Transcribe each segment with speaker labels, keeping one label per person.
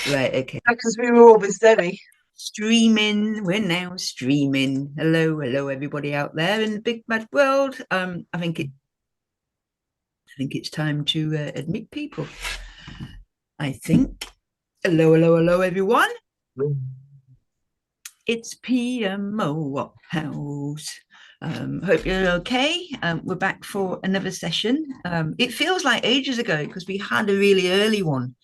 Speaker 1: Right, okay.
Speaker 2: Because we were always Zoe.
Speaker 1: Streaming. We're now streaming. Hello, everybody out there in the big mad world. I think it's time to admit people. I think. Hello, everyone. It's PMO HotHouse. Hope you're okay. We're back for another session. It feels like ages ago because we had a really early one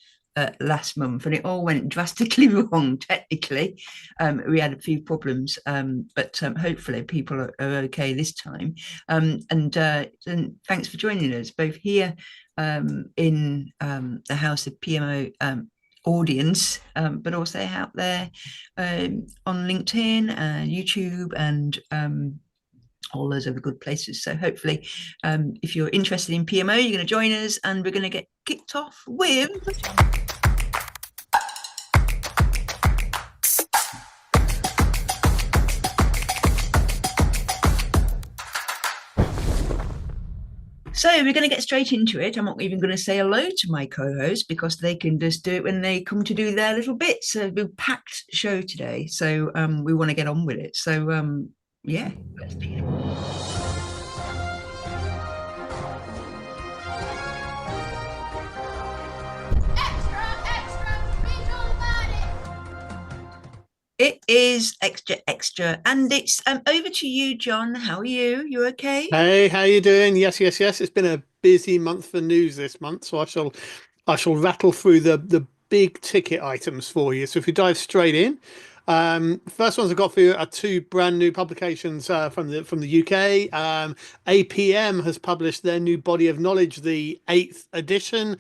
Speaker 1: last month and it all went drastically wrong technically. We had a few problems, but hopefully people are okay this time. And thanks for joining us both here in the House of PMO audience, but also out there on LinkedIn, YouTube, and all those other good places. So hopefully, if you're interested in PMO, you're going to join us, and we're going to get kicked off with. So we're going to get straight into it. I'm not even going to say hello to my co-host because they can just do it when they come to do their little bits. So we've packed show today, so we want to get on with it. So yeah, let's begin. It is extra, and it's over to you, John. How are you? You okay?
Speaker 3: Hey, how you doing? Yes. It's been a busy month for news this month, so I shall rattle through the big ticket items for you. So if you dive straight in, first ones I've got for you are two brand new publications from the UK. APM has published their new body of knowledge, the 8th edition.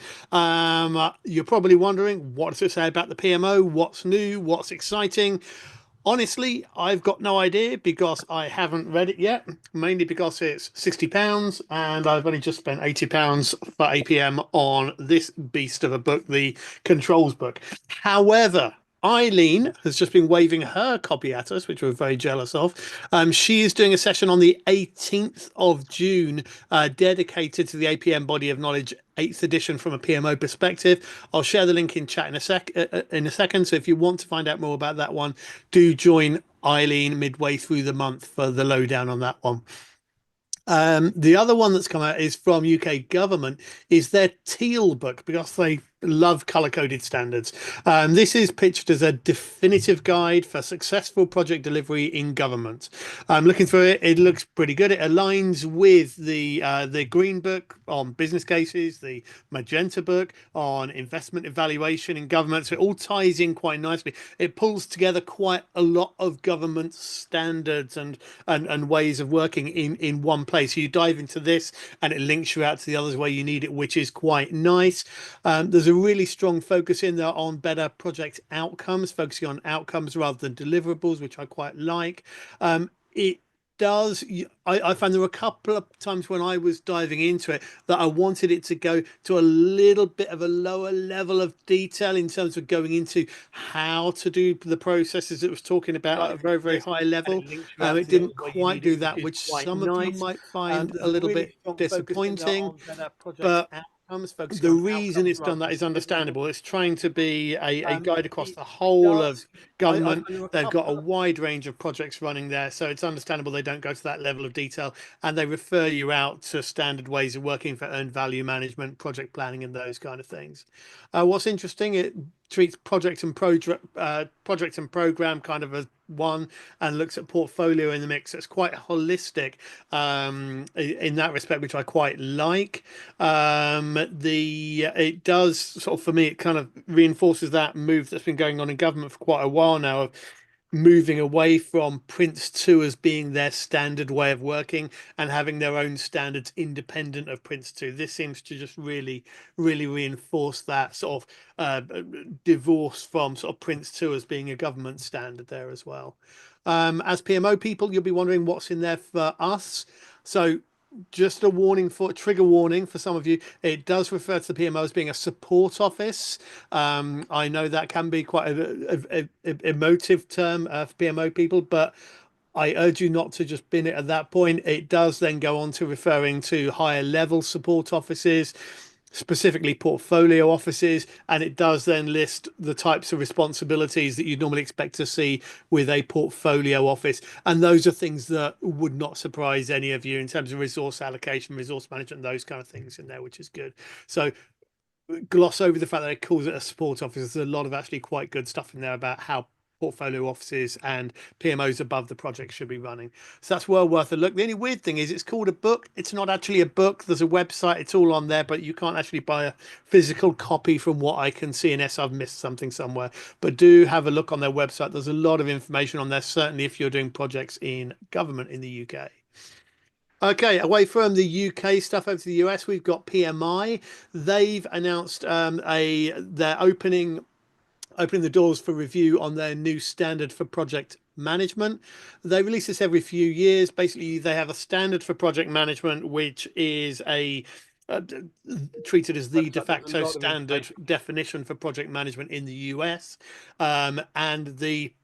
Speaker 3: You're probably wondering, what does it say about the PMO? What's new? What's exciting? Honestly, I've got no idea because I haven't read it yet, mainly because it's £60 and I've only just spent £80 for APM on this beast of a book, the controls book. However, Eileen has just been waving her copy at us, which we're very jealous of. She is doing a session on the 18th of June, dedicated to the APM body of knowledge 8th edition from a PMO perspective. I'll share the link in chat in a second. So if you want to find out more about that one, do join Eileen midway through the month for the lowdown on that one. The other one that's come out is from UK government, is their Teal book, because they love color-coded standards. This is pitched as a definitive guide for successful project delivery in government. Looking through it, it looks pretty good. It aligns with the green book on business cases, the magenta book on investment evaluation in government. So it all ties in quite nicely. It pulls together quite a lot of government standards and ways of working in one place. So you dive into this and it links you out to the others where you need it, which is quite nice. There's a really strong focus in there on better project outcomes, focusing on outcomes rather than deliverables, which I quite like. It does. I found there were a couple of times when I was diving into it that I wanted it to go to a little bit of a lower level of detail in terms of going into how to do the processes it was talking about at a very high level. It didn't quite do that, which some of you might find a little bit disappointing, but the reason it's done that is understandable. It's trying to be a guide across the whole of government. They've got a wide range of projects running there, so it's understandable they don't go to that level of detail, and they refer you out to standard ways of working for earned value management, project planning, and those kind of things. What's interesting, it treats project and program kind of as one and looks at portfolio in the mix. It's quite holistic in that respect, which I quite like. It does sort of, for me, it kind of reinforces that move that's been going on in government for quite a while now of moving away from Prince 2 as being their standard way of working and having their own standards independent of Prince 2. This seems to just really reinforce that sort of divorce from sort of Prince 2 as being a government standard there as well. As PMO people, you'll be wondering what's in there for us. So just a trigger warning for some of you. It does refer to the PMO as being a support office. I know that can be quite a emotive term for PMO people, but I urge you not to just bin it at that point. It does then go on to referring to higher level support offices. specifically portfolio offices, and it does then list the types of responsibilities that you'd normally expect to see with a portfolio office. And those are things that would not surprise any of you in terms of resource allocation, resource management, those kind of things in there, which is good. So gloss over the fact that it calls it a support office. There's a lot of actually quite good stuff in there about how portfolio offices and PMOs above the project should be running. So that's well worth a look. The only weird thing is it's called a book. It's not actually a book. There's a website. It's all on there, but you can't actually buy a physical copy from what I can see unless I've missed something somewhere. But do have a look on their website. There's a lot of information on there, certainly if you're doing projects in government in the UK. Okay, away from the UK stuff over to the US, we've got PMI. They've announced they're opening the doors for review on their new standard for project management. They release this every few years. Basically, they have a standard for project management, which is treated as the de facto standard definition for project management in the US. And the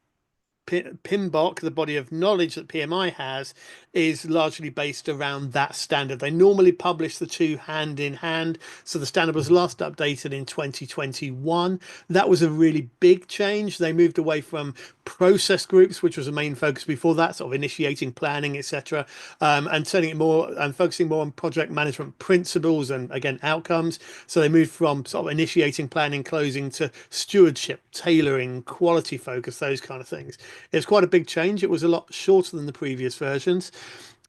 Speaker 3: PMBOK, the body of knowledge that PMI has, is largely based around that standard. They normally publish the two hand in hand. So the standard was last updated in 2021. That was a really big change. They moved away from process groups, which was a main focus before that, sort of initiating, planning, etc., and turning it more and focusing more on project management principles and, again, outcomes. So they moved from sort of initiating, planning, closing to stewardship, tailoring, quality focus, those kind of things. It's quite a big change. It was a lot shorter than the previous versions.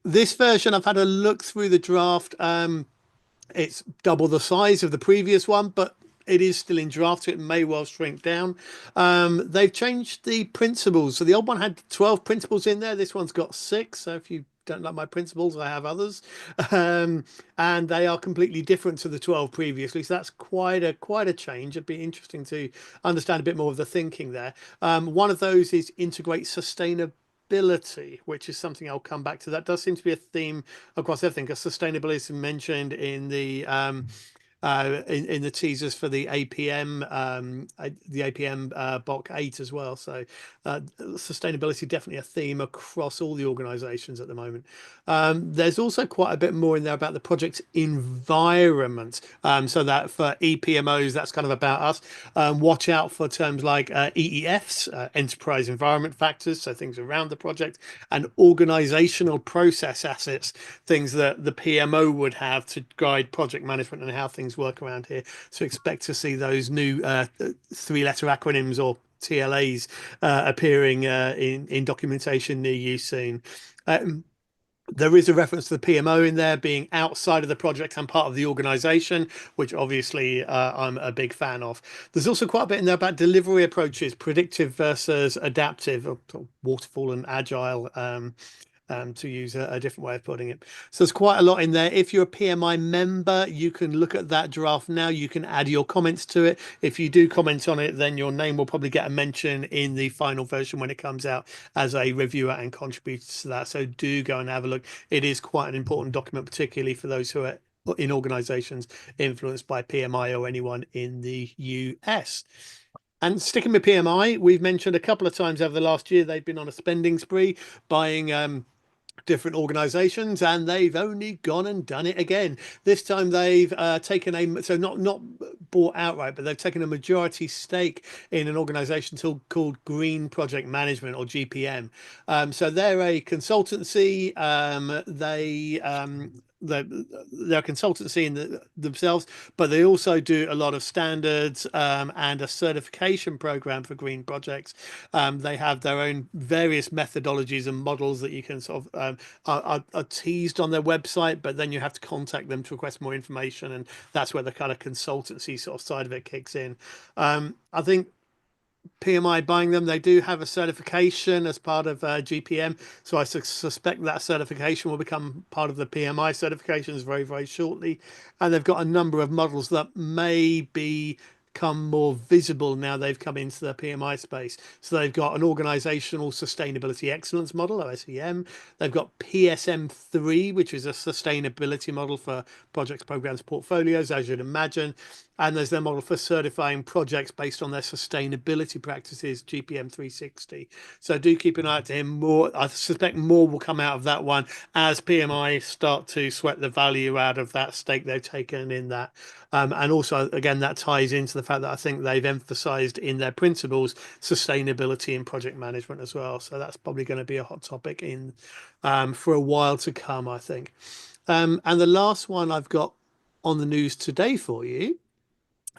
Speaker 3: This version, I've had a look through the draft. It's double the size of the previous one, but it is still in draft, so it may well shrink down. They've changed the principles. So the old one had 12 principles in there. This one's got 6. So if you don't like my principles, I have others. And they are completely different to the 12 previously. So that's quite a change. It'd be interesting to understand a bit more of the thinking there. One of those is integrate sustainability, which is something I'll come back to. That does seem to be a theme across everything, because sustainability is mentioned in the in the teasers for the APM BOK 8 as well. So sustainability definitely a theme across all the organizations at the moment. There's also quite a bit more in there about the project environment. So that for EPMOs, that's kind of about us. Watch out for terms like EEFs, enterprise environment factors, so things around the project, and organizational process assets, things that the PMO would have to guide project management and how things work around here. So expect to see those new 3-letter acronyms or TLAs appearing in documentation near you soon. There is a reference to the PMO in there being outside of the project and part of the organization, which obviously I'm a big fan of. There's also quite a bit in there about delivery approaches, predictive versus adaptive, or waterfall and agile, to use a different way of putting it. So there's quite a lot in there. If you're a PMI member, you can look at that draft now. You can add your comments to it. If you do comment on it, then your name will probably get a mention in the final version when it comes out as a reviewer and contributor to that. So do go and have a look. It is quite an important document, particularly for those who are in organizations influenced by PMI or anyone in the US. And sticking with PMI, we've mentioned a couple of times over the last year, they've been on a spending spree, buying different organizations, and they've only gone and done it again. This time they've taken not bought outright, but they've taken a majority stake in an organization called Green Project Management, or GPM. So they're a consultancy. They're a consultancy in themselves, but they also do a lot of standards and a certification program for green projects. They have their own various methodologies and models that you can sort of are teased on their website, but then you have to contact them to request more information, and that's where the kind of consultancy sort of side of it kicks in. I think PMI buying them, they do have a certification as part of GPM, so I suspect that certification will become part of the PMI certifications very, very shortly. And they've got a number of models that may become more visible now they've come into the PMI space. So they've got an organizational sustainability excellence model, or SEM. They've got PSM3, which is a sustainability model for projects, programs, portfolios, as you'd imagine. And there's their model for certifying projects based on their sustainability practices, GPM 360. So do keep an eye out to him. More, I suspect more will come out of that one as PMI start to sweat the value out of that stake they've taken in that. And also, again, that ties into the fact that I think they've emphasized in their principles sustainability in project management as well. So that's probably going to be a hot topic in for a while to come, I think. And the last one I've got on the news today for you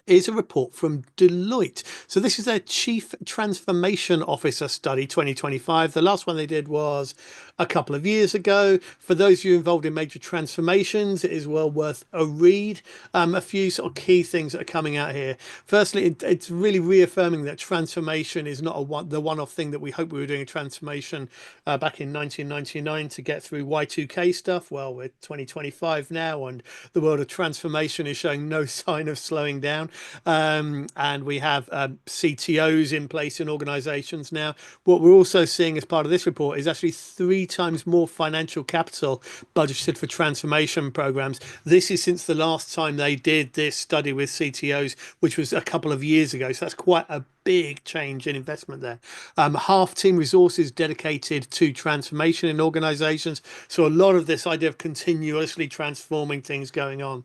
Speaker 3: is a report from Deloitte. So this is their Chief Transformation Officer study 2025. The last one they did was a couple of years ago. For those of you involved in major transformations, it is well worth a read. A few sort of key things that are coming out here. Firstly, it's really reaffirming that transformation is not the one-off thing that we hope we were doing a transformation back in 1999 to get through Y2K stuff. Well, we're 2025 now, and the world of transformation is showing no sign of slowing down. And we have CTOs in place in organizations now. What we're also seeing as part of this report is actually 3 times more financial capital budgeted for transformation programs. This is since the last time they did this study with CTOs, which was a couple of years ago. So that's quite a big change in investment there. Half team resources dedicated to transformation in organizations. So a lot of this idea of continuously transforming things going on.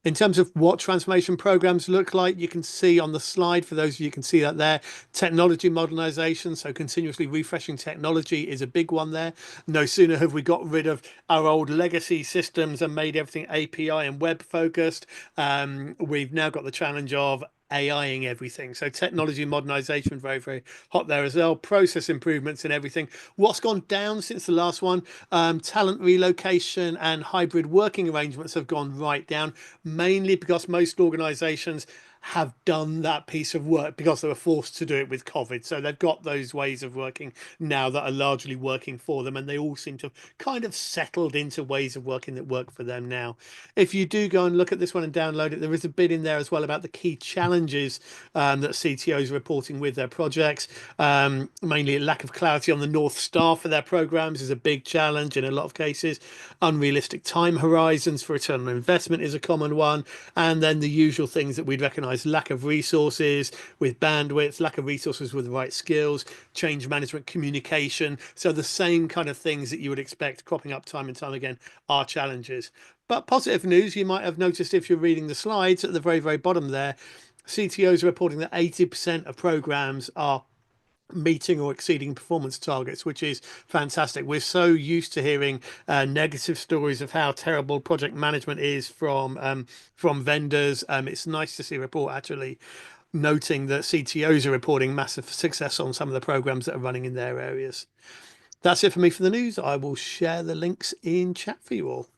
Speaker 3: In terms of what transformation programs look like, you can see on the slide, for those of you can see that there, technology modernization. So continuously refreshing technology is a big one there. No sooner have we got rid of our old legacy systems and made everything API and web focused. We've now got the challenge of AIing everything. So technology modernization, very, very hot there as well. Process improvements and everything. What's gone down since the last one? Talent relocation and hybrid working arrangements have gone right down, mainly because most organizations have done that piece of work because they were forced to do it with COVID. So they've got those ways of working now that are largely working for them, and they all seem to have kind of settled into ways of working that work for them now. If you do go and look at this one and download it, there is a bit in there as well about the key challenges that CTOs are reporting with their projects. Mainly a lack of clarity on the North Star for their programs is a big challenge in a lot of cases. Unrealistic time horizons for return on investment is a common one. And then the usual things that we'd recognize: lack of resources with bandwidth, lack of resources with the right skills, change management communication. So the same kind of things that you would expect cropping up time and time again are challenges. But positive news, you might have noticed if you're reading the slides at the very, very bottom there, CTOs are reporting that 80% of programs are meeting or exceeding performance targets, which is fantastic. We're so used to hearing negative stories of how terrible project management is from vendors. It's nice to see a report actually noting that CTOs are reporting massive success on some of the programs that are running in their areas. That's it for me for the news. I will share the links in chat for you all.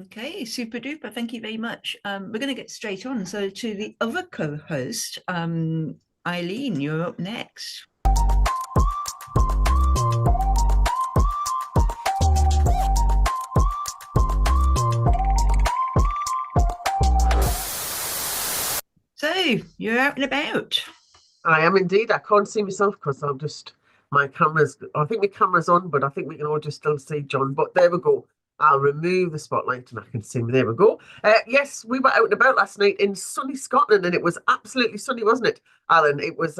Speaker 1: Okay, super duper. Thank you very much. We're going to get straight on. So to the other co-host, Eileen, you're up next. So you're out and about.
Speaker 2: I am indeed. I can't see myself because I'm just, I think my camera's on, but I think we can all just still see John. But there we go. I'll remove the spotlight and I can see me. There we go. Yes, we were out and about last night in sunny Scotland, and it was absolutely sunny, wasn't it, Alan? It was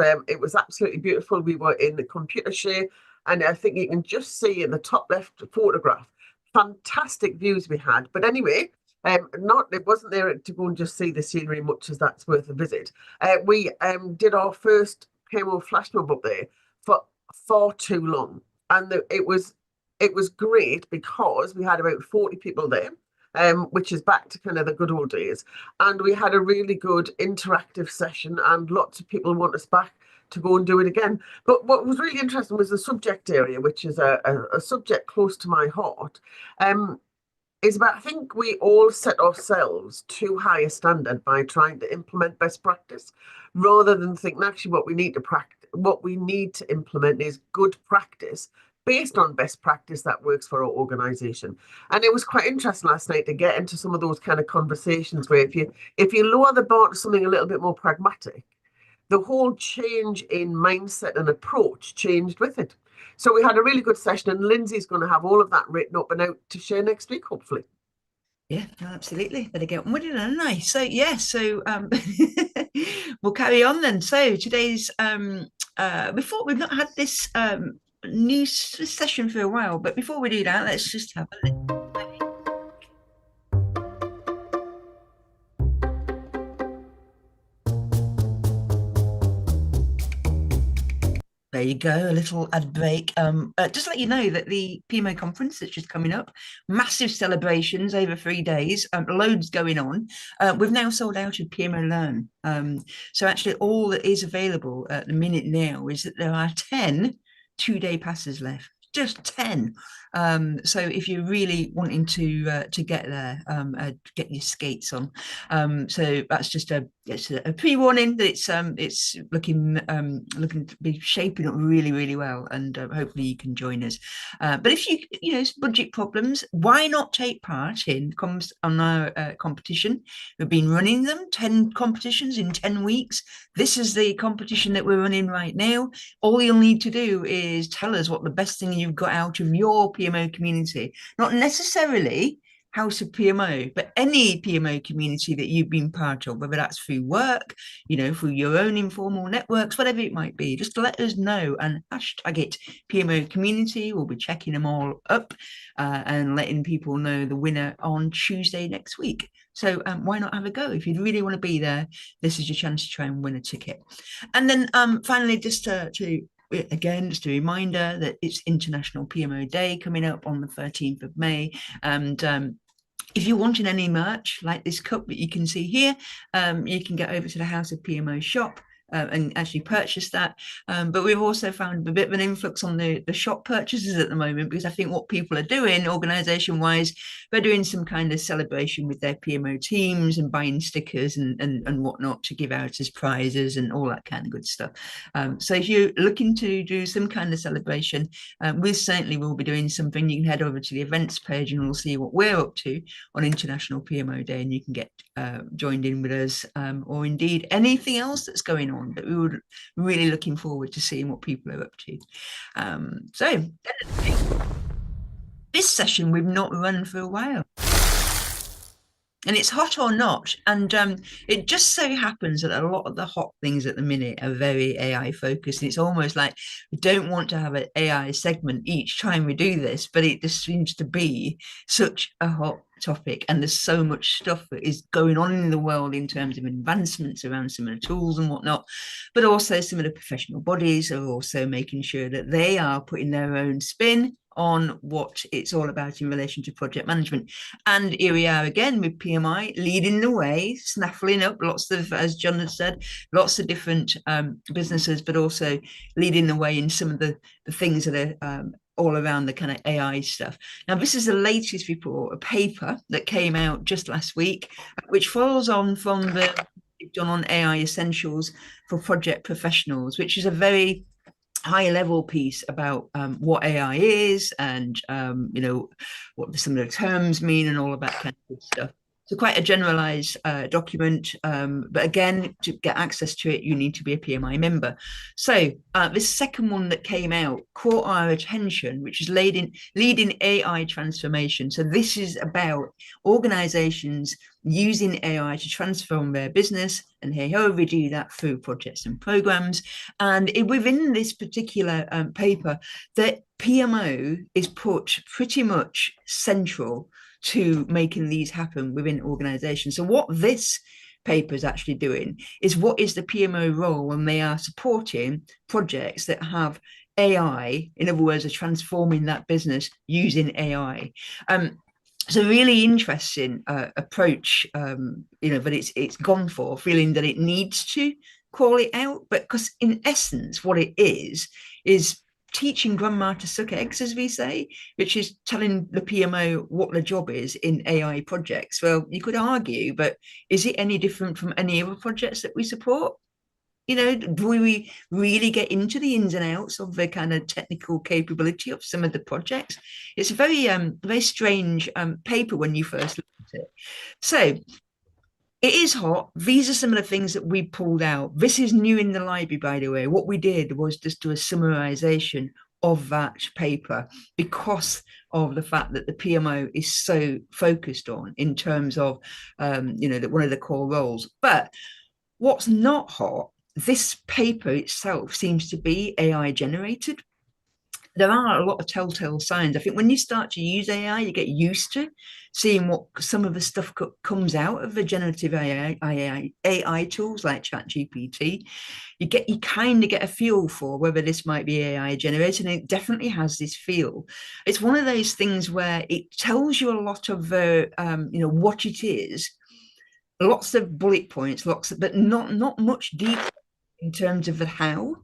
Speaker 2: absolutely beautiful. We were in the Computershare, and I think you can just see in the top left photograph, fantastic views we had. But anyway, it wasn't there to go and just see the scenery much as that's worth a visit. We did our first PMO flash mob up there for far too long, and it was great because we had about 40 people there, which is back to kind of the good old days, and we had a really good interactive session, and lots of people want us back to go and do it again. But what was really interesting was the subject area, which is a subject close to my heart. Is about, I think we all set ourselves too high a standard by trying to implement best practice rather than thinking actually what we need to implement is good practice based on best practice that works for our organization. And it was quite interesting last night to get into some of those kind of conversations where if you lower the bar to something a little bit more pragmatic, the whole change in mindset and approach changed with it. So we had a really good session, and Lindsay's going to have all of that written up and out to share next week, hopefully.
Speaker 1: Yeah, no, absolutely. Better get on with it, don't I? So yeah, so we'll carry on then. So today's before we've not had this news session for a while, but before we do that, let's just have a little. There you go, a little ad break. Just let you know that the PMO conference that's just coming up, massive celebrations over 3 days, loads going on. We've now sold out of PMO Learn. So actually all that is available at the minute now is that there are 10 two-day passes left. Just 10. So if you're really wanting to get there, get your skates on. So that's just a pre-warning that it's looking to be shaping up really well, and hopefully you can join us. But if you budget problems, why not take part in on our competition? We've been running them 10 competitions in 10 weeks. This is the competition that we're running right now. All you'll need to do is tell us what the best thing you've got out of your PMO community, not necessarily House of PMO, but any PMO community that you've been part of, whether that's through work, through your own informal networks, whatever it might be, just let us know and hashtag it PMO community. We'll be checking them all up and letting people know the winner on Tuesday next week. So why not have a go? If you really want to be there, this is your chance to try and win a ticket. And then finally, just again, just a reminder that it's International PMO Day coming up on the 13th of May. And if you're wanting any merch like this cup that you can see here, you can get over to the House of PMO shop and actually purchase that. But we've also found a bit of an influx on the shop purchases at the moment, because I think what people are doing organization wise, they're doing some kind of celebration with their PMO teams and buying stickers and whatnot to give out as prizes and all that kind of good stuff. So if you're looking to do some kind of celebration, we certainly will be doing something. You can head over to the events page and we'll see what we're up to on International PMO Day, and you can get joined in with us, or indeed anything else that's going on. But we were really looking forward to seeing what people are up to. So this session we've not run for a while, and it's hot or not. And it just so happens that a lot of the hot things at the minute are very AI focused. And it's almost like we don't want to have an AI segment each time we do this, but it just seems to be such a hot topic, and there's so much stuff that is going on in the world in terms of advancements around some of the tools and whatnot, but also some of the professional bodies are also making sure that they are putting their own spin on what it's all about in relation to project management. And here we are again with PMI leading the way, snaffling up lots of, as John has said, lots of different businesses, but also leading the way in some of the things that are all around the kind of AI stuff. Now, this is the latest report, a paper that came out just last week, which follows on from the done on AI essentials for project professionals, which is a very high level piece about what AI is and what some of the terms mean and all of that kind of stuff. So quite a generalized document, but again, to get access to it, you need to be a PMI member. So this second one that came out caught our attention, which is leading AI transformation. So this is about organizations using AI to transform their business, and hey ho, we do that through projects and programs. And within this particular paper, that PMO is put pretty much central to making these happen within organizations. So what this paper is actually doing is, what is the PMO role when they are supporting projects that have AI, in other words, are transforming that business using AI. So really interesting approach, but it's gone for, feeling that it needs to call it out, but because in essence, what it is teaching grandma to suck eggs, as we say, which is telling the PMO what the job is in AI projects. Well, you could argue, but is it any different from any other projects that we support? Do we really get into the ins and outs of the kind of technical capability of some of the projects? It's a very strange paper when you first look at it. So it is hot. These are some of the things that we pulled out. This is new in the library, by the way. What we did was just do a summarization of that paper because of the fact that the PMO is so focused on in terms of, that one of the core roles. But what's not hot, this paper itself seems to be AI generated. There are a lot of telltale signs. I think when you start to use AI, you get used to seeing what some of the stuff comes out of the generative AI tools like ChatGPT. You kind of get a feel for whether this might be AI generated, and it definitely has this feel. It's one of those things where it tells you a lot of what it is, lots of bullet points, but not much deep in terms of the how,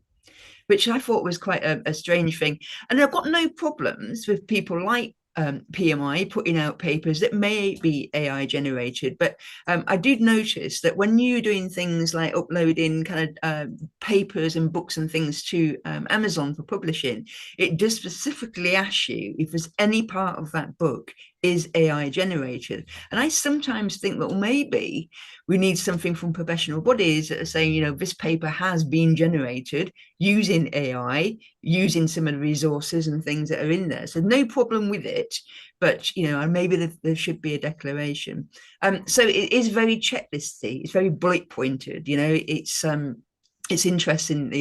Speaker 1: which I thought was quite a strange thing. And I've got no problems with people like PMI putting out papers that may be AI generated, but I did notice that when you're doing things like uploading kind of papers and books and things to Amazon for publishing, it does specifically ask you if there's any part of that book is AI generated. And I sometimes think that maybe we need something from professional bodies that are saying, this paper has been generated using AI, using some of the resources and things that are in there. So no problem with it, but, maybe there should be a declaration. So it is very checklisty. It's very bullet pointed, it's interesting,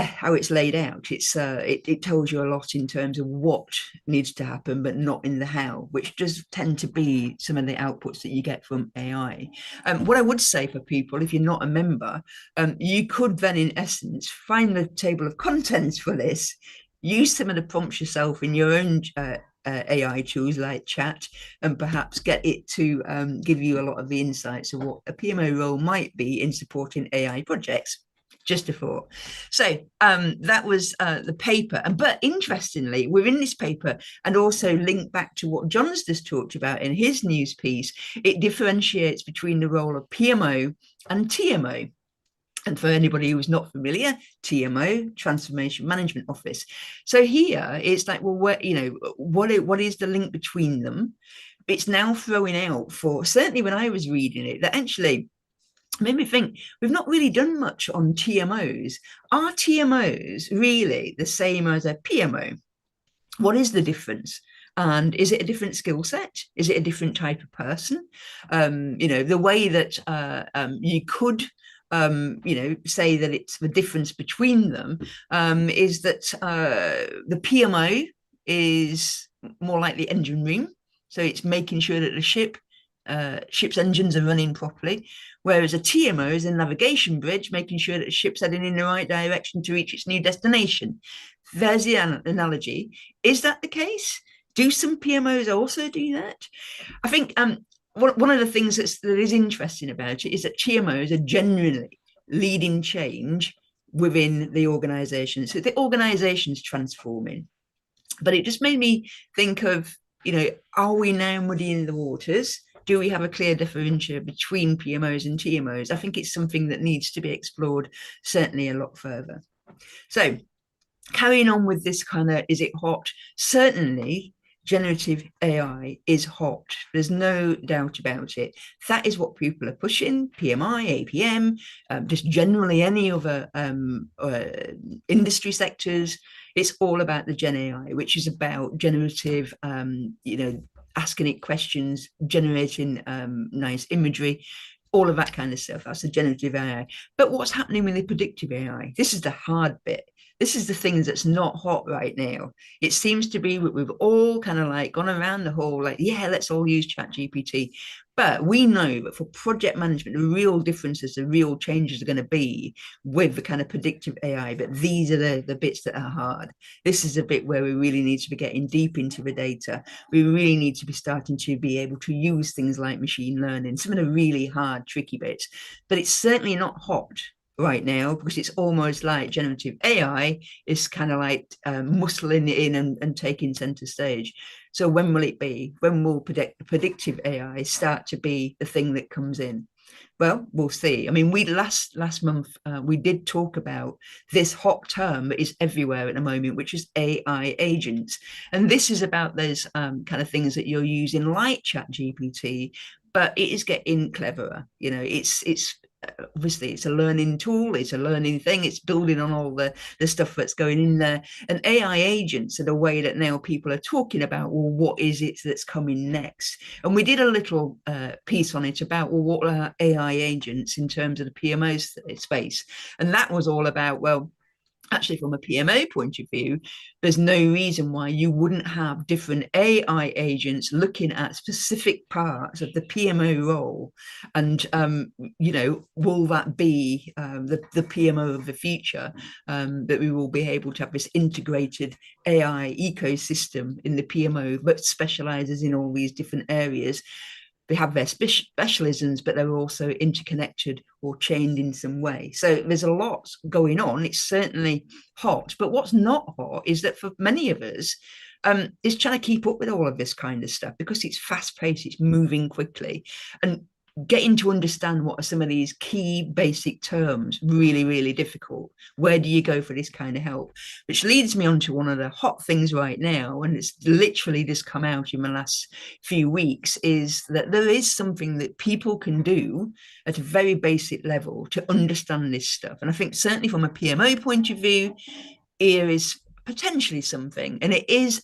Speaker 1: how it's laid out. It tells you a lot in terms of what needs to happen, but not in the how, which does tend to be some of the outputs that you get from AI. What I would say for people, if you're not a member, you could then, in essence, find the table of contents for this, use some of the prompts yourself in your own AI tools like chat, and perhaps get it to give you a lot of the insights of what a PMO role might be in supporting AI projects. Just a thought. So that was the paper. But interestingly, within this paper, and also linked back to what John's just talked about in his news piece, it differentiates between the role of PMO and TMO. And for anybody who's not familiar, TMO, Transformation Management Office. So here it's like, well, what is the link between them? It's now throwing out for, certainly when I was reading it, that actually made me think we've not really done much on TMOs. Are TMOs really the same as a PMO? What is the difference? And is it a different skill set? Is it a different type of person? The way that you could say that it's the difference between them is that the PMO is more like the engine room. So it's making sure that the ship's engines are running properly, whereas a TMO is a navigation bridge, making sure that the ship's heading in the right direction to reach its new destination. There's the analogy. Is that the case? Do some PMOs also do that? I think one of the things that is interesting about it is that TMOs are generally leading change within the organization. So the organization's transforming. But it just made me think of, are we now muddying the waters? Do we have a clear differential between PMOs and TMOs? I think it's something that needs to be explored certainly a lot further. So carrying on with this kind of, is it hot? Certainly generative AI is hot. There's no doubt about it. That is what people are pushing, PMI, APM, just generally any other industry sectors. It's all about the Gen AI, which is about generative, asking it questions, generating nice imagery, all of that kind of stuff. That's the generative AI. But what's happening with the predictive AI? This is the hard bit. This is the thing that's not hot right now. It seems to be we've all kind of like gone around the whole, like, yeah, let's all use ChatGPT. But we know that for project management, the real differences, the real changes are going to be with the kind of predictive AI. But these are the bits that are hard. This is a bit where we really need to be getting deep into the data. We really need to be starting to be able to use things like machine learning, some of the really hard, tricky bits. But it's certainly not hot right now, because it's almost like generative AI is kind of like muscling it in and taking center stage. So when will it be? When will predictive AI start to be the thing that comes in? Well, we'll see. I mean, we last month, we did talk about this hot term that is everywhere at the moment, which is AI agents. And this is about those kind of things that you're using like ChatGPT, but it is getting cleverer. It's obviously it's a learning tool, it's a learning thing, it's building on all the stuff that's going in there. And AI agents are the way that now people are talking about, well, what is it that's coming next? And we did a little piece on it about, well, what are AI agents in terms of the PMO space? And that was all about, well, actually, from a PMO point of view, there's no reason why you wouldn't have different AI agents looking at specific parts of the PMO role. And, will that be the PMO of the future, that we will be able to have this integrated AI ecosystem in the PMO that specializes in all these different areas. They have their specialisms, but they're also interconnected or chained in some way. So there's a lot going on. It's certainly hot, but what's not hot is that for many of us, is trying to keep up with all of this kind of stuff, because it's fast paced, it's moving quickly, and getting to understand what are some of these key basic terms really, really difficult. Where do you go for this kind of help? Which leads me on to one of the hot things right now, and it's literally just come out in the last few weeks, is that there is something that people can do at a very basic level to understand this stuff. And I think certainly from a PMO point of view, here is potentially something, and it is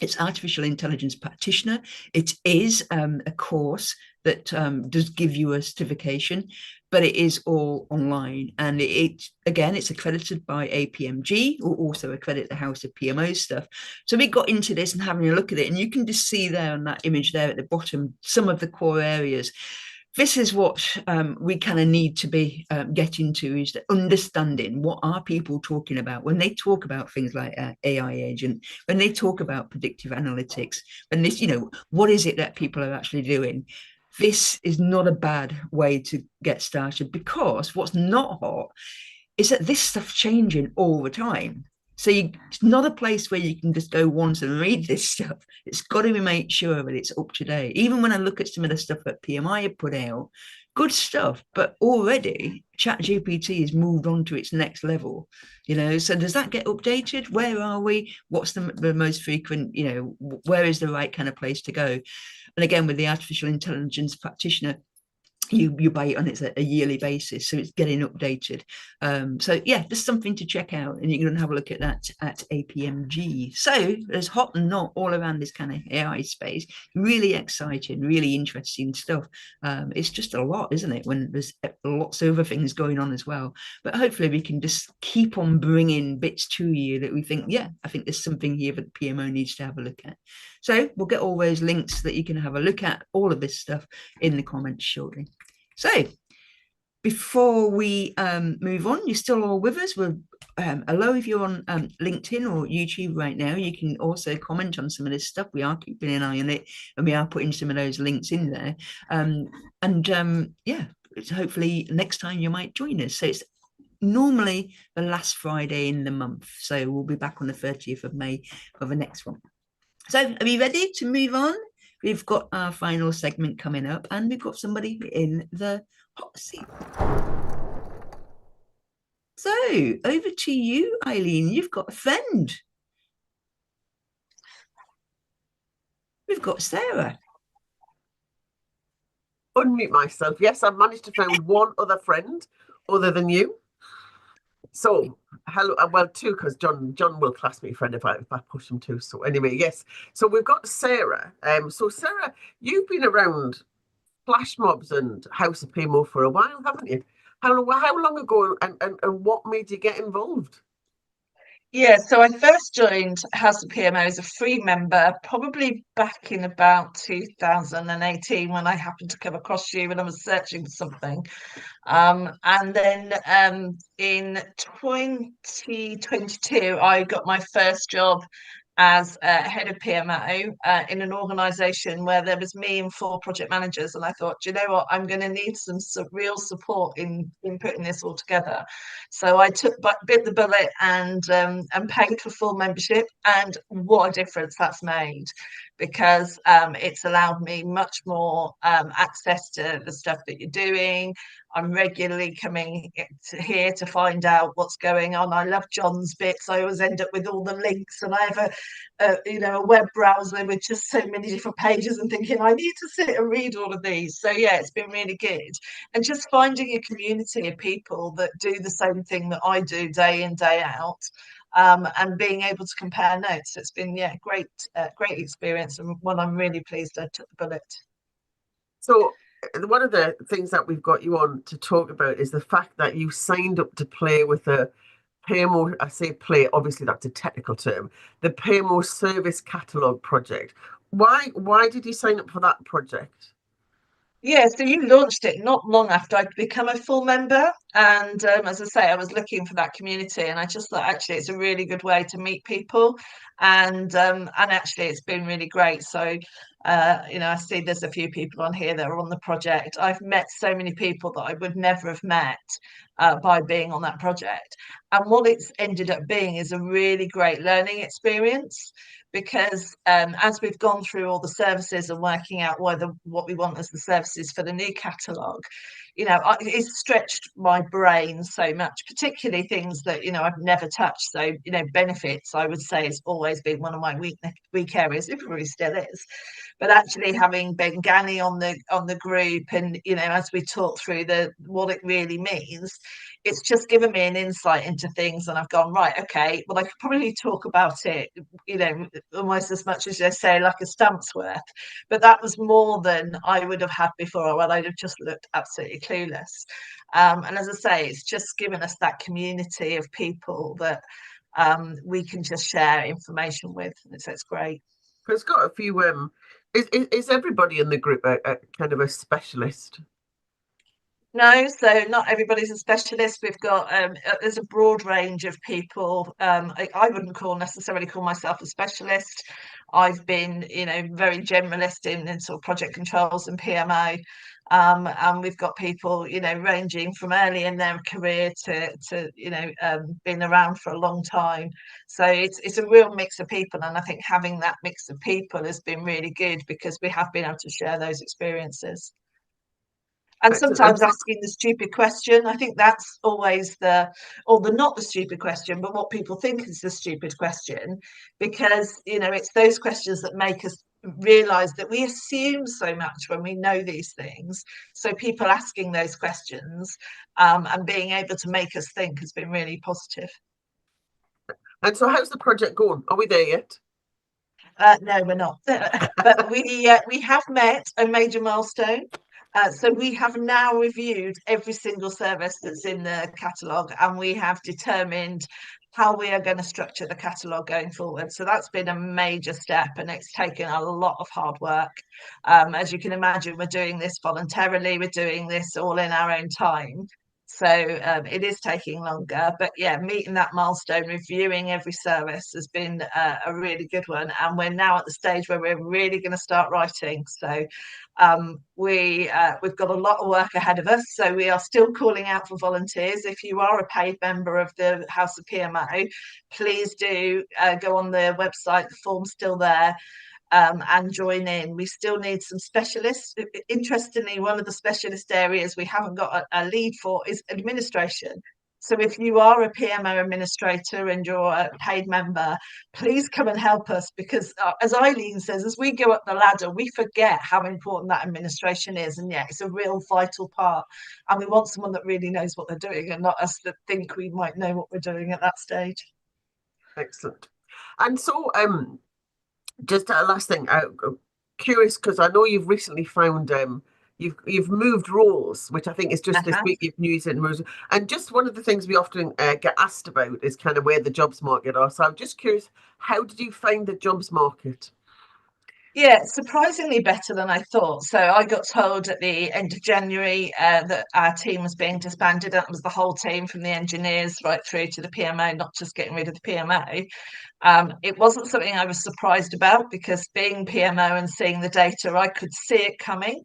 Speaker 1: it's artificial intelligence practitioner. It is a course that does give you a certification, but it is all online. And it's accredited by APMG, or also accredit the House of PMO stuff. So we got into this and having a look at it, and you can just see there on that image there at the bottom, some of the core areas. This is what we kind of need to be getting to, is the understanding what are people talking about when they talk about things like AI agent, when they talk about predictive analytics, and this, what is it that people are actually doing? This is not a bad way to get started, because what's not hot is that this stuff's changing all the time. So it's not a place where you can just go once and read this stuff. It's got to be made sure that it's up to date. Even when I look at some of the stuff that PMI have put out, good stuff, but already ChatGPT has moved on to its next level. So does that get updated? Where are we? What's the most frequent, where is the right kind of place to go? And again, with the artificial intelligence practitioner, you buy it on a yearly basis, so it's getting updated. So yeah, there's something to check out, and you can have a look at that at APMG. So there's hot and not all around this kind of AI space. Really exciting, really interesting stuff. It's just a lot, isn't it, when there's lots of other things going on as well. But hopefully we can just keep on bringing bits to you that we think, yeah, I think there's something here that the PMO needs to have a look at. So we'll get all those links that you can have a look at all of this stuff in the comments shortly. So before we move on, you're still all with us. We're hello, if you're on LinkedIn or YouTube right now, you can also comment on some of this stuff. We are keeping an eye on it, and we are putting some of those links in there. Yeah, hopefully next time you might join us. So it's normally the last Friday in the month. So we'll be back on the 30th of May for the next one. So are we ready to move on? We've got our final segment coming up, and we've got somebody in the hot seat. So over to you, Eileen. You've got a friend. We've got Sarah.
Speaker 2: Unmute myself. Yes, I've managed to find one other friend other than you. So, hello, well, two, because John will class me friend if I push him to. So anyway, yes. So we've got Sarah. So Sarah, you've been around flash mobs and House of PMO for a while, haven't you? How long ago, and what made you get involved?
Speaker 4: Yeah, so I first joined House of PMO as a free member, probably back in about 2018, when I happened to come across you when I was searching for something. And then in 2022, I got my first job as head of PMO in an organisation where there was me and 4 project managers, and I thought, do you know what, I'm going to need some real support in putting this all together. So I bit the bullet and paid for full membership, and what a difference that's made. because it's allowed me much more access to the stuff that you're doing. I'm regularly coming here to find out what's going on. I love John's bits. I always end up with all the links, and I have a web browser with just so many different pages, and thinking I need to sit and read all of these. So yeah, it's been really good, and just finding a community of people that do the same thing that I do day in, day out. And being able to compare notes. It's been great experience, and one I'm really pleased I took the bullet.
Speaker 2: So one of the things that we've got you on to talk about is the fact that you signed up to play with a PMO. I say play, obviously that's a technical term. The PMO Service Catalogue project. Why did you sign up for that project?
Speaker 4: Yeah, so you launched it not long after I'd become a full member. And as I say, I was looking for that community, and I just thought actually it's a really good way to meet people. And actually it's been really great. So, I see there's a few people on here that are on the project. I've met so many people that I would never have met by being on that project. And what it's ended up being is a really great learning experience, because as we've gone through all the services and working out what we want as the services for the new catalogue, it's stretched my brain so much, particularly things that I've never touched. So benefits, I would say, has always been one of my weak areas. It probably still is, but actually having Bengani on the group, and as we talk through what it really means, it's just given me an insight into things, and I've gone, right, okay, well, I could probably talk about it almost as much as they say like a stamp's worth, but that was more than I would have had before, when I'd have just looked absolutely clueless. And as I say, it's just given us that community of people that we can just share information with, and so it's great.
Speaker 2: It's got a few. Is everybody in the group a kind of a specialist?
Speaker 4: No, so not everybody's a specialist. We've got there's a broad range of people. I wouldn't necessarily call myself a specialist. I've been, very generalist in sort of project controls and PMO. And we've got people, ranging from early in their career to been around for a long time. So it's a real mix of people, and I think having that mix of people has been really good, because we have been able to share those experiences. And sometimes asking the stupid question, I think that's always not the stupid question, but what people think is the stupid question, because, it's those questions that make us realize that we assume so much when we know these things. So people asking those questions and being able to make us think has been really positive.
Speaker 2: And so how's the project going? Are we there yet?
Speaker 4: No, we're not. But we have met a major milestone. So we have now reviewed every single service that's in the catalogue, and we have determined how we are going to structure the catalogue going forward. So that's been a major step, and it's taken a lot of hard work. As you can imagine, we're doing this voluntarily. We're doing this all in our own time. So it is taking longer, but meeting that milestone, reviewing every service has been a really good one. And we're now at the stage where we're really going to start writing. So we've got a lot of work ahead of us. So we are still calling out for volunteers. If you are a paid member of the House of PMO, please do go on the website. The form's still there. And join in. We still need some specialists. Interestingly, one of the specialist areas we haven't got a lead for is administration. So if you are a PMO administrator and you're a paid member, please come and help us, because as Eileen says, as we go up the ladder, we forget how important that administration is. And it's a real vital part. And we want someone that really knows what they're doing, and not us that think we might know what we're doing at that stage.
Speaker 2: Excellent. And so just a last thing, curious, because I know you've recently found you've moved roles, which I think is just this week you've used it. And just one of the things we often get asked about is kind of where the jobs market are. So I'm just curious, how did you find the jobs market?
Speaker 4: Yeah, surprisingly better than I thought. So I got told at the end of January that our team was being disbanded. That was the whole team, from the engineers right through to the PMO, not just getting rid of the PMO. It wasn't something I was surprised about, because being PMO and seeing the data, I could see it coming.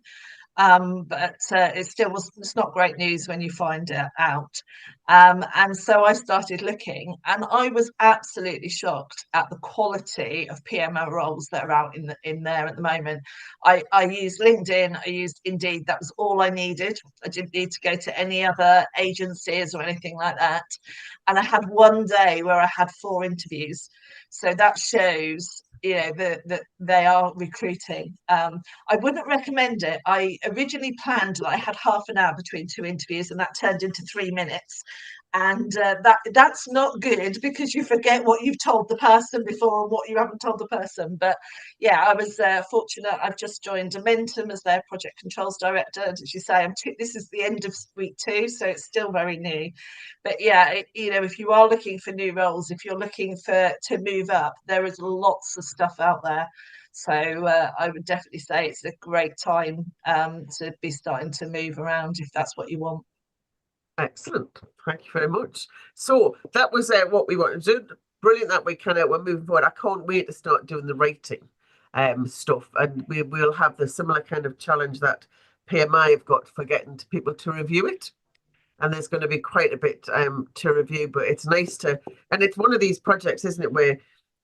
Speaker 4: but it still was, it's not great news when you find it out. And so I started looking, and I was absolutely shocked at the quality of PMO roles that are out in there at the moment. I used LinkedIn, I used Indeed. That was all I needed. I didn't need to go to any other agencies or anything like that. And I had one day where I had 4 interviews. So that shows, you know, that they are recruiting. I wouldn't recommend it. I originally planned that I had half an hour between 2 interviews, and that turned into 3 minutes. And that's not good, because you forget what you've told the person before and what you haven't told the person. But yeah, I was fortunate. I've just joined Momentum as their project controls director. As you say, this is the end of week 2, so it's still very new. But yeah, you know, if you are looking for new roles, if you're looking to move up, there is lots of stuff out there. So I would definitely say it's a great time to be starting to move around if that's what you want.
Speaker 2: Excellent. Thank you very much. So that was what we wanted to do. Brilliant that we're moving forward. I can't wait to start doing the rating stuff, and we'll have the similar kind of challenge that PMI have got for getting people to review it. And there's going to be quite a bit to review, but it's nice to, and it's one of these projects, isn't it, where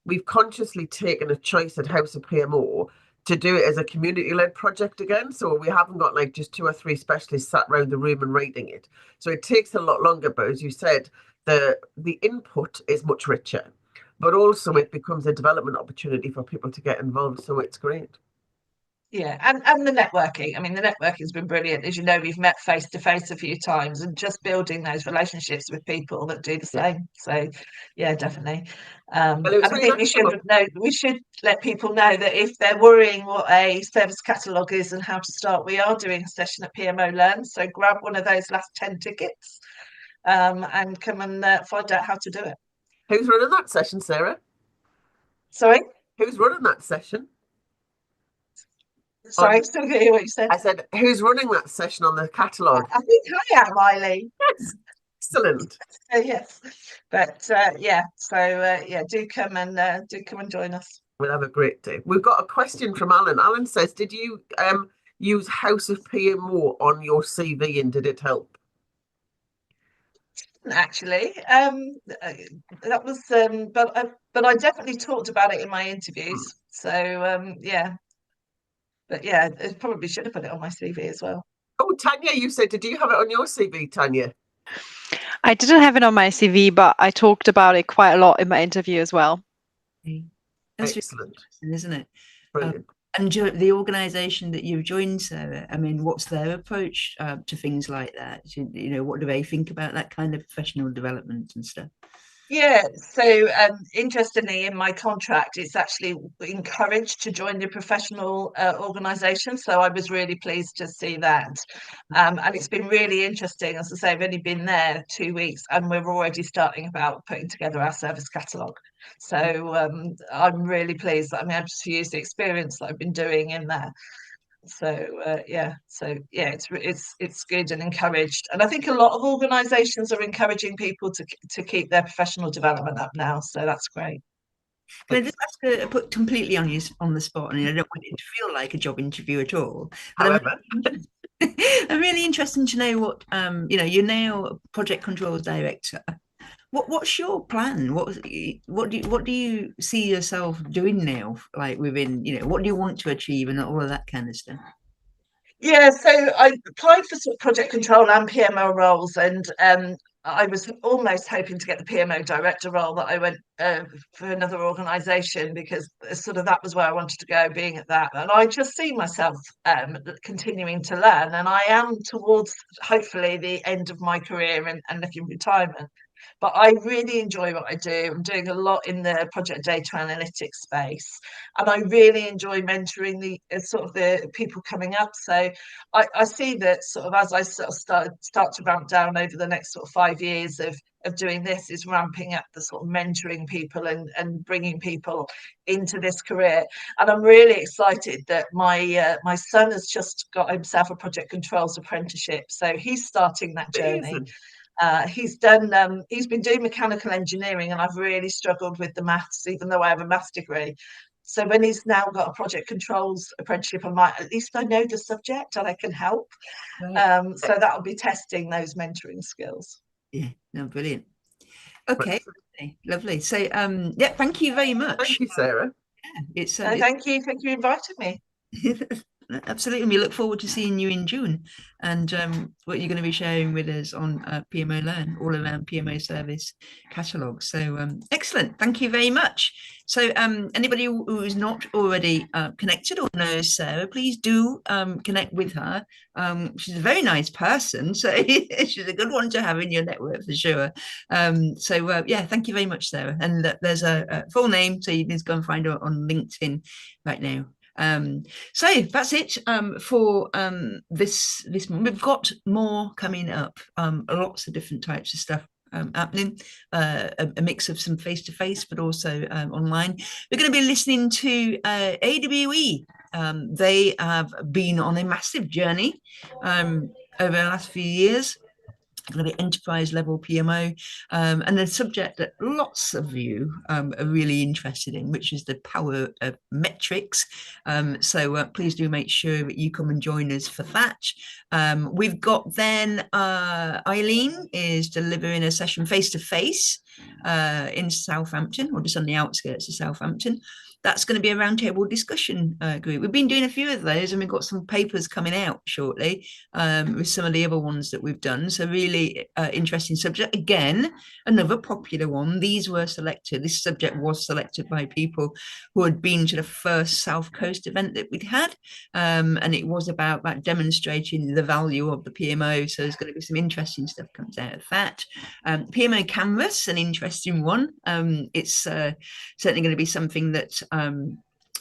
Speaker 2: we've consciously taken a choice at House of PMO to do it as a community-led project again. So we haven't got like just 2 or 3 specialists sat around the room and writing it. So it takes a lot longer, but as you said, the input is much richer, but also it becomes a development opportunity for people to get involved. So it's great.
Speaker 4: Yeah, and the networking. I mean, the networking's been brilliant. As you know, we've met face to face a few times, and just building those relationships with people that do the same. So, yeah, definitely. And I think we should let people know that if they're worrying what a service catalogue is and how to start, we are doing a session at PMO Learn. So grab one of those last 10 tickets, and come and find out how to do it.
Speaker 2: Who's running that session, Sarah?
Speaker 4: Sorry?
Speaker 2: Who's running that session?
Speaker 4: Sorry, I still hear what you said.
Speaker 2: I said, who's running that session on the catalogue?
Speaker 4: I think I am, Eileen.
Speaker 2: Yes. Excellent.
Speaker 4: Yes, but yeah, so yeah, do come and join us.
Speaker 2: We'll have a great day. We've got a question from Alan. Alan says, did you use House of PMO on your CV, and did it help?
Speaker 4: Actually, that was but I definitely talked about it in my interviews. So yeah. But yeah, I probably should have put it on my CV as well.
Speaker 2: Oh, Tanya, you said, did you have it on your CV, Tanya?
Speaker 5: I didn't have it on my CV, but I talked about it quite a lot in my interview as well.
Speaker 1: That's
Speaker 2: excellent,
Speaker 1: isn't it?
Speaker 2: Brilliant.
Speaker 1: And the organisation that you've joined, Sarah, I mean, what's their approach to things like that? You know, what do they think about that kind of professional development and stuff?
Speaker 4: Yeah, so interestingly, in my contract, it's actually encouraged to join the professional organisation. So I was really pleased to see that. And it's been really interesting. As I say, I've only been there 2 weeks, and we're already starting about putting together our service catalogue. So I'm really pleased that I'm able to use the experience that I've been doing in there. So yeah, it's good and encouraged, and I think a lot of organisations are encouraging people to keep their professional development up now, so that's great.
Speaker 1: Can I just ask put completely on you on the spot, and I don't want it to feel like a job interview at all. But I'm really interested to know what you know. You're now a project controls director. What's your plan? What do you see yourself doing now? Like within, you know, what do you want to achieve and all of that kind of stuff?
Speaker 4: Yeah, so I applied for sort of project control and PMO roles, and I was almost hoping to get the PMO director role, that I went for another organisation, because sort of that was where I wanted to go, being at that. And I just see myself continuing to learn, and I am towards hopefully the end of my career and looking retirement. But I really enjoy what I do. I'm doing a lot in the project data analytics space, and I really enjoy mentoring the sort of the people coming up. So I see that sort of as I sort of start to ramp down over the next sort of 5 years of doing this, is ramping up the sort of mentoring people and bringing people into this career. And I'm really excited that my son has just got himself a project controls apprenticeship, so he's starting that journey. He's been doing mechanical engineering, and I've really struggled with the maths, even though I have a maths degree. So when he's now got a project controls apprenticeship, I'm like, at least I know the subject and I can help.
Speaker 1: Right.
Speaker 4: So that'll be testing those mentoring skills.
Speaker 1: Yeah, no, brilliant. Okay, lovely. So yeah, thank you very much.
Speaker 2: Thank you, Sarah.
Speaker 1: It's
Speaker 4: Thank you for inviting me.
Speaker 1: absolutely. We look forward to seeing you in June and what you're going to be sharing with us on PMO Learn, all around PMO service catalogue. So excellent. Thank you very much. So anybody who is not already connected or knows Sarah, please do connect with her. She's a very nice person, so she's a good one to have in your network for sure. So yeah, thank you very much, Sarah. And there's a full name, so you can just go and find her on LinkedIn right now. So that's it for this month. We've got more coming up, lots of different types of stuff happening, a mix of some face-to-face but also online. We're going to be listening to AWE. They have been on a massive journey over the last few years. Going to be enterprise level PMO, and a subject that lots of you are really interested in, which is the power of metrics. So please do make sure that you come and join us for that. We've got then Eileen is delivering a session face-to-face in Southampton, or just on the outskirts of Southampton. That's going to be a roundtable discussion group. We've been doing a few of those, and we've got some papers coming out shortly with some of the other ones that we've done. So really interesting subject. Again, another popular one. These were selected. This subject was selected by people who had been to the first South Coast event that we'd had, and it was about demonstrating the value of the PMO. So there's going to be some interesting stuff comes out of that. PMO Canvas, an interesting one. It's certainly going to be something that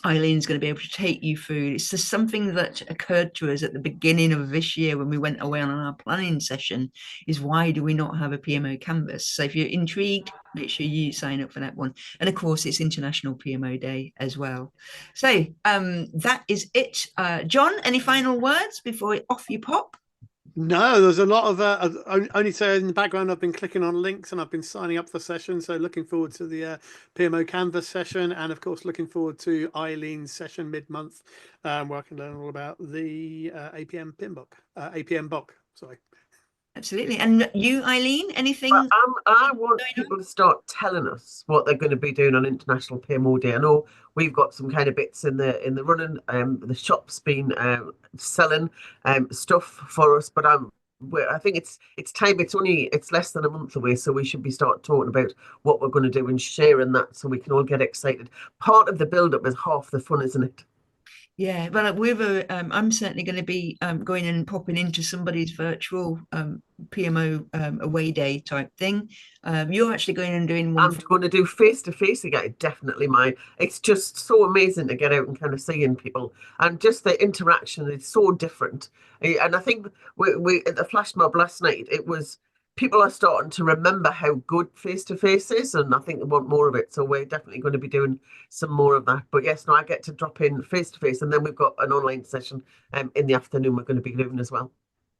Speaker 1: Eileen's going to be able to take you through. It's just something that occurred to us at the beginning of this year when we went away on our planning session, is why do we not have a PMO canvas? So if you're intrigued, make sure you sign up for that one. And of course, it's International PMO Day as well. So that is it. John, any final words before off you pop?
Speaker 3: No, there's a lot of only so in the background I've been clicking on links and I've been signing up for sessions, so looking forward to the PMO Canvas session, and of course looking forward to Eileen's session mid-month where I can learn all about the APM book. Sorry.
Speaker 1: Absolutely. And you, Eileen, anything?
Speaker 2: I want people to start telling us what they're going to be doing on International PMO Day. I know we've got some kind of bits in the running. The shop's been selling stuff for us, but I think it's time. It's less than a month away, so we should be start talking about what we're going to do and sharing that, so we can all get excited. Part of the build-up is half the fun, isn't it?
Speaker 1: Yeah, well, I'm certainly going to be going and popping into somebody's virtual PMO away day type thing. You're actually going and doing one.
Speaker 2: I'm going to do face-to-face again, definitely mine. It's just so amazing to get out and kind of seeing people, and just the interaction is so different. And I think we at the flash mob last night, it was people are starting to remember how good face-to-face is, and I think they want more of it. So we're definitely going to be doing some more of that. But yes, no, I get to drop in face-to-face, and then we've got an online session in the afternoon we're going to be doing as well.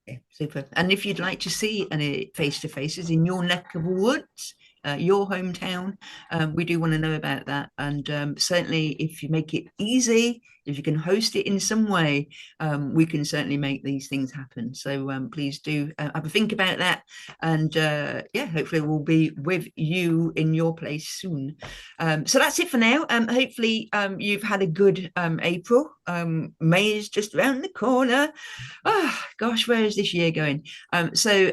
Speaker 1: Yeah, super. And if you'd like to see any face-to-faces in your neck of the woods, your hometown, we do want to know about that. And certainly if you make it easy, if you can host it in some way, we can certainly make these things happen. So please do have a think about that. And yeah, hopefully we'll be with you in your place soon. So that's it for now. Hopefully you've had a good April. May is just around the corner. Oh gosh, where is this year going? So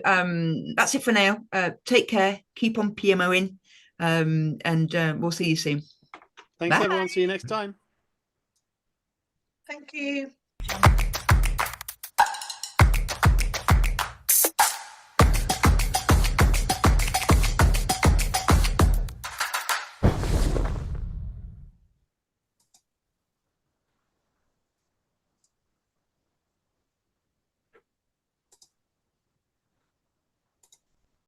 Speaker 1: that's it for now. Take care, keep on PMOing, and we'll see you soon.
Speaker 3: Thanks,
Speaker 1: Bye.
Speaker 3: everyone. See you next time.
Speaker 4: Thank you.